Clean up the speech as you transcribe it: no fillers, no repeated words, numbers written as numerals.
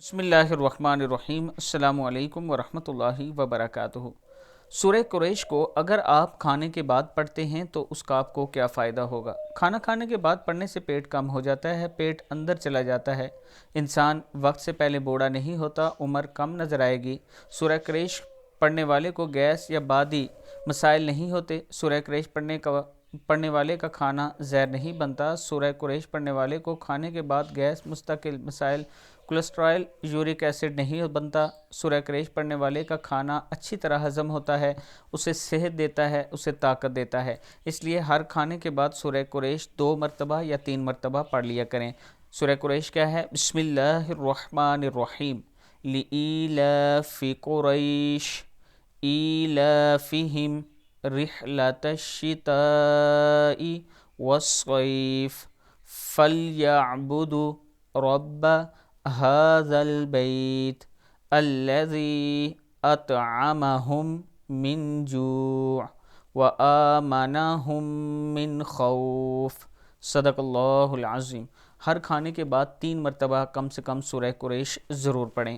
بسم اللہ الرحمن الرحیم۔ السلام علیکم ورحمۃ اللہ وبرکاتہ۔ سورہ قریش کو اگر آپ کھانے کے بعد پڑھتے ہیں تو اس کا آپ کو کیا فائدہ ہوگا؟ کھانا کھانے کے بعد پڑھنے سے پیٹ کم ہو جاتا ہے، پیٹ اندر چلا جاتا ہے، انسان وقت سے پہلے بوڑھا نہیں ہوتا، عمر کم نظر آئے گی۔ سورہ قریش پڑھنے والے کو گیس یا بعدی مسائل نہیں ہوتے۔ سورہ قریش پڑھنے والے کا کھانا زہر نہیں بنتا۔ سورہ قریش پڑھنے والے کو کھانے کے بعد گیس، مستقل مسائل، کولیسٹرول، یورک ایسڈ نہیں بنتا۔ سورہ قریش پڑھنے والے کا کھانا اچھی طرح ہضم ہوتا ہے، اسے صحت دیتا ہے، اسے طاقت دیتا ہے۔ اس لیے ہر کھانے کے بعد سورہ قریش 2 مرتبہ یا 3 مرتبہ پڑھ لیا کریں۔ سورہ قریش کیا ہے؟ بسم اللہ الرحمن الرحیم۔ لإیلاف قریش ایلافہم رحلۃ الشتاء والصیف فلیعبدوا رب هذا البیت الذی اطعمہم من جوع وآمنہم من خوف۔ صدق اللہ العظیم۔ ہر کھانے کے بعد 3 مرتبہ کم سے کم سورہ قریش ضرور پڑھیں۔